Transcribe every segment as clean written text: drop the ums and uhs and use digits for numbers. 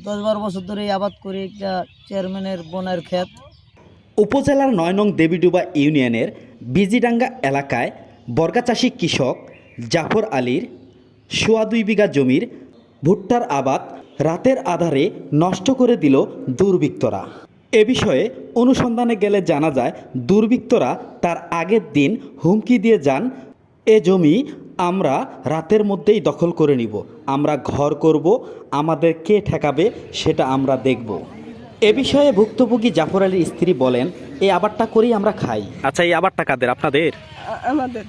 10-12 বছর ধরে আবাদ করি, একটা চেয়ারম্যানের বোনের ক্ষেত। উপজেলার 9 নং দেবীডুবা ইউনিয়নের বিজিডাঙ্গা এলাকায় বর্গাচাষী কৃষক জাফর আলীর 2.25 বিঘা জমির ভুট্টার আবাদ রাতের আধারে নষ্ট করে দিল দুর্বৃত্তরা। এ বিষয়ে অনুসন্ধানে গেলে জানা যায় দুর্বৃত্তরা তার আগের দিন হুমকি দিয়ে যান, এ জমি আমরা রাতের মধ্যেই দখল করে নিব, আমরা ঘর করব, আমাদের কে ঠেকাবে সেটা আমরা দেখব। এ বিষয়ে ভুক্তভোগী জাফর আলীর স্ত্রী বলেন, এই আবারটা করেই আমরা খাই। আচ্ছা, এই আবারটা কাদের? আপনাদের? আমাদের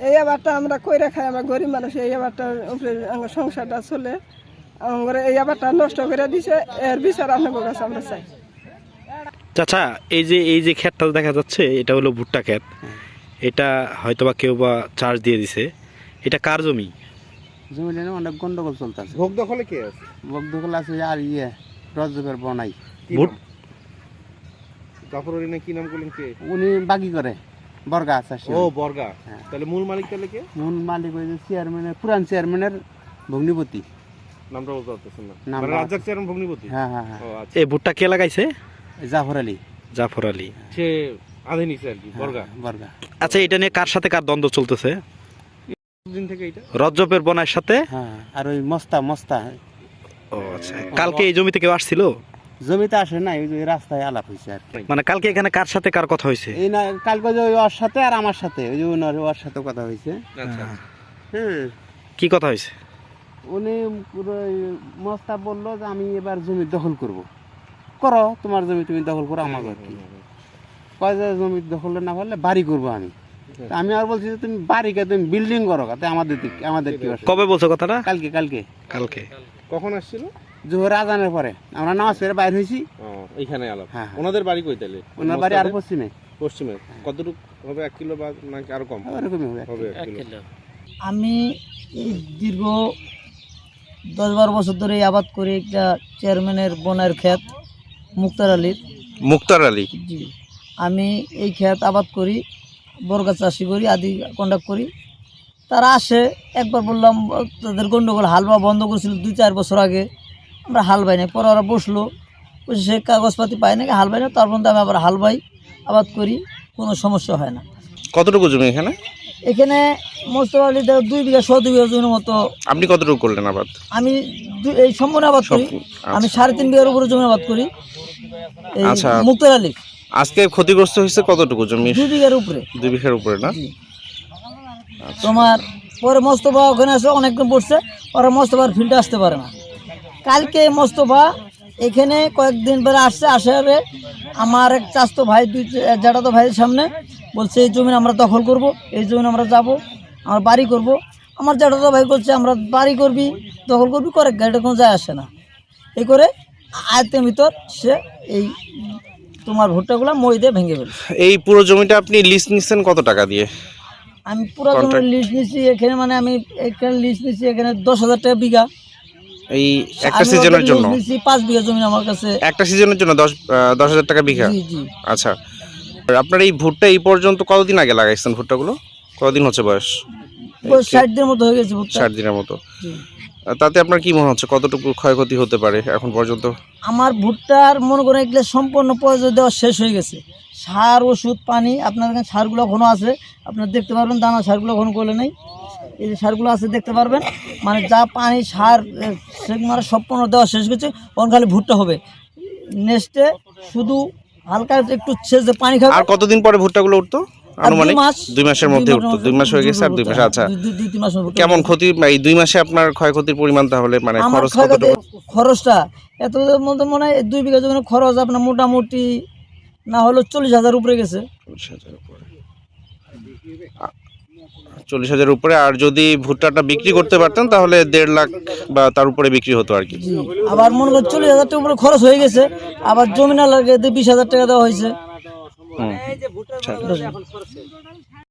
এই আবারটা আমরা কইরা খাই, আমরা গরিব মানুষ। এই আবারটার উপরে আমার সংসারটা চলে, আমার এই আবারটা নষ্ট করে দিছে, এর বিচার আপনার কাছে আমরা চাই। চাচা, এই যে ক্ষেতটা দেখা যাচ্ছে, এটা হলো ভুট্টা ক্ষেত। এটা হয়তোবা কেউ বা চার্জ দিয়ে দিছে। এটা কার জমি? জমিটা অনেক গন্ডগোল চলতেছে। ভোগ দখলে কে আছে? ভোগ দখল আছে আর রজবের বনাই। জাফর আলী না কি নাম করলেন কে? উনি বাকি করে বর্গা আছে। ও বর্গা। তাহলে মূল মালিক তাহলে কে? মূল মালিক ওই যে চেয়ারম্যানের, পুরান চেয়ারম্যানের ভগ্নিপতি। নামটা বলতে পারতেছেন না? মানে রাজ্জাক চেয়ারম্যান ভগ্নিপতি। হ্যাঁ হ্যাঁ হ্যাঁ। ও আচ্ছা। এই ভুট্টা কে লাগাইছে? জাফর আলী। জাফর আলী সে আধে নিছে আর কি, বর্গা। বর্গা। আচ্ছা, এটা নিয়ে কার সাথে কার দ্বন্দ্ব চলতেছে? দিন থেকে এটা রজবের বনার সাথে। হ্যাঁ, আর ওই মস্তা। ও আচ্ছা, কালকে এই জমিতে কেউ আসছিল? জমিতে আসে না, ওই যে রাস্তায় আলাপ হয়েছে আর কি। মানে কালকে এখানে কার সাথে কার কথা হয়েছে? এই না, কালকে যে ওর সাথে আর আমার সাথে, ওই যে ওর সাথে কথা হয়েছে। আচ্ছা। হ্যাঁ, কি কথা হয়েছে? উনি মস্তা বললো যে আমি এবার জমি দখল করো, তোমার জমি তুমি দখল করো, আমার ঘর কি কয় যে জমি দখল না পারলে বাড়ি করবো আমি। তা আমি আর বলছি যে তুমি বাড়িকে তুমি বিল্ডিং করো, তাতে আমাদের কি কবে বলছো কথাটা? কালকে। কখন আসছিল? জোহর আজানের পরে আমরা নামাজ পড়ে বাইর হয়েছি। এইখানে আলাপ। হ্যাঁ। ওনাদের বাড়ি কই তাহলে? ওনার বাড়ি আর পশ্চিমে। কতটুকু হবে? 1 কিলো বা নাকি আরো কম? ওরকমই হবে 1 1 কিলো। আমি এই দীর্ঘ 10-12 বছর ধরে আবাদ করি, একটা চেয়ারম্যানের বোনের ক্ষেত মুক্তার আলী। জি, আমি এই ক্ষেত আবাদ করি, বর্গা চাষি করি, আদি কন্ডাক্ট করি। তারা আসে, একবার বললাম তাদের গন্ডগোল, হালবা বন্ধ করেছিল 2-4 বছর আগে। আমরা হাল বাই না, পরে ওরা বসে সে কাগজপাতি পায় নাকি হাল বাই না, তার মধ্যে আমি আবার হাল বাই, আবাদ করি, কোনো সমস্যা হয় না। কতটুকু জমি এখানে? এখানে মোস্তফা আলী 2 বিঘা 2 বিঘা জমির মতো। আপনি কতটুকু করলেন আবাদ? আমি এই সম্পূর্ণ আবাদ করি। আমি 3.5 বিঘার উপরে জমি আবাদ করি। আচ্ছা, মুক্তার আলী আজকে ক্ষতিগ্রস্ত হয়েছে কতটুকু জমি? 2 বিঘার উপরে। 2 বিঘার উপরে না? তোমার পরে মোস্তফা ওখানে আসে, অনেকদিন পড়ছে, ওরা মোস্তফার ফিল্ডে আসতে পারে না। কালকে মোস্তফা এখানে কয়েকদিন পরে আসারে আমার এক চাচতো ভাই, 2 জ্যাঠাতো ভাইয়ের সামনে বলছে এই জমি আমরা দখল করব, এই জমি আমরা যাব, আমরা বাড়ি করব। আমার জ্যাঠাতো ভাই বলছে আমরা বাড়ি করবি, দখল করবি, করে গাড়িটা কোনো যায় আসে না। এই করে আয়তের ভিতর সে এই তোমার ভুট্টাগুলো মই দিয়ে ভেঙে ফেলছে। এই পুরো জমিটা আপনি লিজ নিচ্ছেন কত টাকা দিয়ে? আমি পুরো জমির লিজ নিচ্ছি এখানে, মানে আমি এখানে লিজ নিচ্ছি এখানে 10,000 টাকা বিঘা। এই একটা সিজনের জন্য? 5 বিঘা জমি আমার কাছে। একটা সিজনের জন্য 10,000 টাকা বিঘা? জি জি। আচ্ছা, আপনার এই ভুট্টা এই পর্যন্ত কতদিন আগে লাগাইছেন? ভুট্টাগুলো কতদিন হচ্ছে বয়স? 60 দিনের মতো হয়ে গেছে ভুট্টা। 60 দিনের মতো। তাতে আপনার কি মনে হচ্ছে কতটুকু ক্ষয়ক্ষতি হতে পারে এখন পর্যন্ত? আমার ভুট্টার মনে করেন এগুলো সম্পূর্ণ প্রয়োজন দেওয়া শেষ হয়ে গেছে। সার, ওষুধ, পানি, আপনার এখানে সারগুলো এখনও আছে, আপনারা দেখতে পারবেন, দানা সারগুলো এখনও করলে নেই, এই যে সারগুলো আছে দেখতে পারবেন। মানে যা পানি সার সেগুলো সম্পূর্ণ দেওয়া শেষ হয়েছে, তখন খালি ভুট্টা হবে। নেক্সটে শুধু হালকা একটু সেচে পানি খাবে। আর কতদিন পরে ভুট্টাগুলো উঠতো? আনুমানিক 2 মাসের মধ্যে উঠতো। 2 মাস হয়ে গেছে আর 2 মাস। আচ্ছা, 2-3 মাস। কেমন ক্ষতি এই 2 মাসে আপনার ক্ষয়ক্ষতির পরিমাণ তাহলে, মানে খরচ কতটুকু? খরচটা এত মধ্যে মনে হয় 2 বিঘা জমির খরচ আপনার মোটামুটি না হলো 40,000 উপরে গেছে। 40,000 উপরে। আর যদি ভুট্টাটা বিক্রি করতে পারতেন তাহলে 1.5 লাখ বা তার উপরে বিক্রি হতো আর কি। আবার মনে করেন 40,000 টাকা উপরে খরচ হয়ে গেছে, আবার জমি না লাগে 20,000 টাকা দেওয়া হয়েছে।